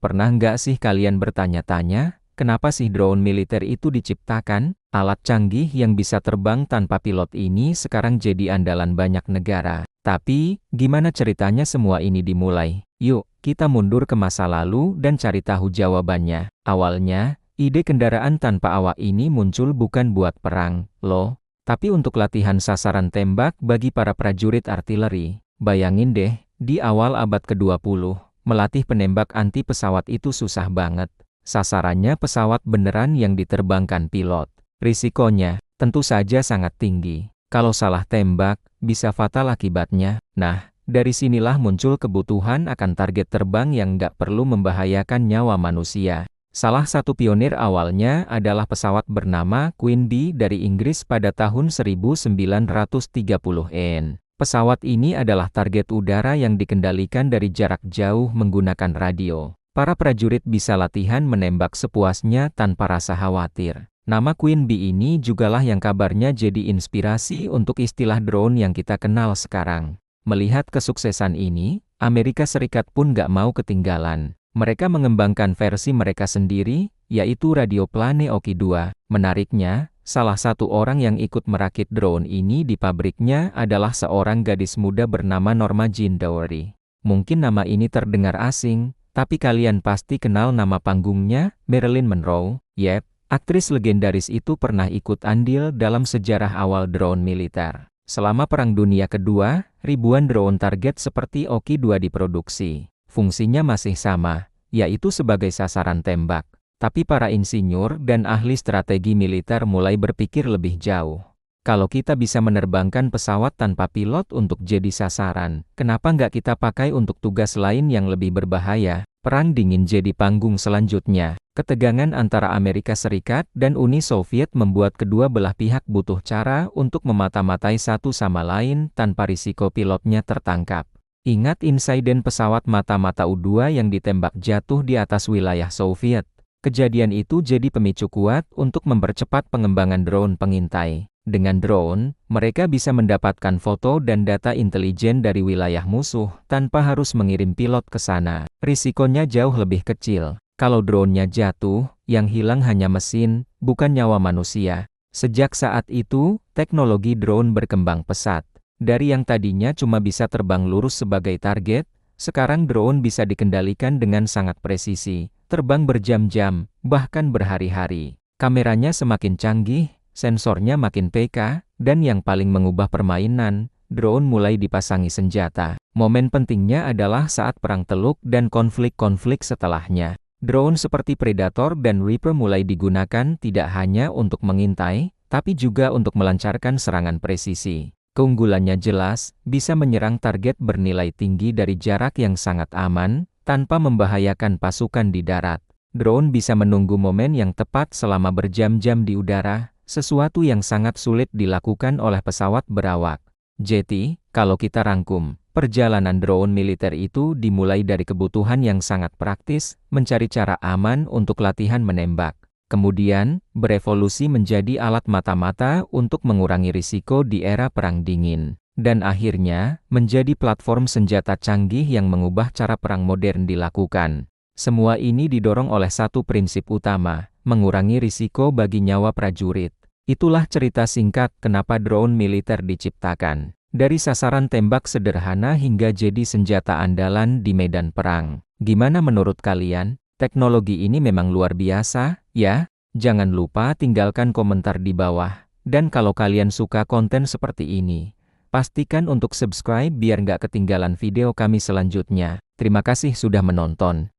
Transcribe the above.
Pernah nggak sih kalian bertanya-tanya, kenapa sih drone militer itu diciptakan? Alat canggih yang bisa terbang tanpa pilot ini sekarang jadi andalan banyak negara. Tapi, gimana ceritanya semua ini dimulai? Yuk, kita mundur ke masa lalu dan cari tahu jawabannya. Awalnya, ide kendaraan tanpa awak ini muncul bukan buat perang, loh, tapi untuk latihan sasaran tembak bagi para prajurit artileri. Bayangin deh, di awal abad ke-20, melatih penembak anti pesawat itu susah banget. Sasarannya pesawat beneran yang diterbangkan pilot. Risikonya, tentu saja sangat tinggi. Kalau salah tembak, bisa fatal akibatnya. Nah, dari sinilah muncul kebutuhan akan target terbang yang nggak perlu membahayakan nyawa manusia. Salah satu pionir awalnya adalah pesawat bernama Queen Bee dari Inggris pada tahun 1930-an. Pesawat ini adalah target udara yang dikendalikan dari jarak jauh menggunakan radio. Para prajurit bisa latihan menembak sepuasnya tanpa rasa khawatir. Nama Queen Bee ini jugalah yang kabarnya jadi inspirasi untuk istilah drone yang kita kenal sekarang. Melihat kesuksesan ini, Amerika Serikat pun gak mau ketinggalan. Mereka mengembangkan versi mereka sendiri, yaitu radio Plane Oki-2. Menariknya, salah satu orang yang ikut merakit drone ini di pabriknya adalah seorang gadis muda bernama Norma Jean Dowery. Mungkin nama ini terdengar asing, tapi kalian pasti kenal nama panggungnya, Marilyn Monroe. Yep, aktris legendaris itu pernah ikut andil dalam sejarah awal drone militer. Selama Perang Dunia Kedua, ribuan drone target seperti Oki-2 diproduksi. Fungsinya masih sama, yaitu sebagai sasaran tembak. Tapi para insinyur dan ahli strategi militer mulai berpikir lebih jauh. Kalau kita bisa menerbangkan pesawat tanpa pilot untuk jadi sasaran, kenapa nggak kita pakai untuk tugas lain yang lebih berbahaya? Perang Dingin jadi panggung selanjutnya. Ketegangan antara Amerika Serikat dan Uni Soviet membuat kedua belah pihak butuh cara untuk memata-matai satu sama lain tanpa risiko pilotnya tertangkap. Ingat insiden pesawat mata-mata U-2 yang ditembak jatuh di atas wilayah Soviet? Kejadian itu jadi pemicu kuat untuk mempercepat pengembangan drone pengintai. Dengan drone, mereka bisa mendapatkan foto dan data intelijen dari wilayah musuh tanpa harus mengirim pilot ke sana. Risikonya jauh lebih kecil. Kalau drone-nya jatuh, yang hilang hanya mesin, bukan nyawa manusia. Sejak saat itu, teknologi drone berkembang pesat. Dari yang tadinya cuma bisa terbang lurus sebagai target, sekarang drone bisa dikendalikan dengan sangat presisi, terbang berjam-jam, bahkan berhari-hari. Kameranya semakin canggih, sensornya makin peka, dan yang paling mengubah permainan, drone mulai dipasangi senjata. Momen pentingnya adalah saat Perang Teluk dan konflik-konflik setelahnya. Drone seperti Predator dan Reaper mulai digunakan tidak hanya untuk mengintai, tapi juga untuk melancarkan serangan presisi. Keunggulannya jelas, bisa menyerang target bernilai tinggi dari jarak yang sangat aman, tanpa membahayakan pasukan di darat. Drone bisa menunggu momen yang tepat selama berjam-jam di udara, sesuatu yang sangat sulit dilakukan oleh pesawat berawak. Jadi, kalau kita rangkum, perjalanan drone militer itu dimulai dari kebutuhan yang sangat praktis, mencari cara aman untuk latihan menembak. Kemudian, berevolusi menjadi alat mata-mata untuk mengurangi risiko di era Perang Dingin. Dan akhirnya, menjadi platform senjata canggih yang mengubah cara perang modern dilakukan. Semua ini didorong oleh satu prinsip utama, mengurangi risiko bagi nyawa prajurit. Itulah cerita singkat kenapa drone militer diciptakan. Dari sasaran tembak sederhana hingga jadi senjata andalan di medan perang. Gimana menurut kalian? Teknologi ini memang luar biasa, ya? Jangan lupa tinggalkan komentar di bawah. Dan kalau kalian suka konten seperti ini, pastikan untuk subscribe biar nggak ketinggalan video kami selanjutnya. Terima kasih sudah menonton.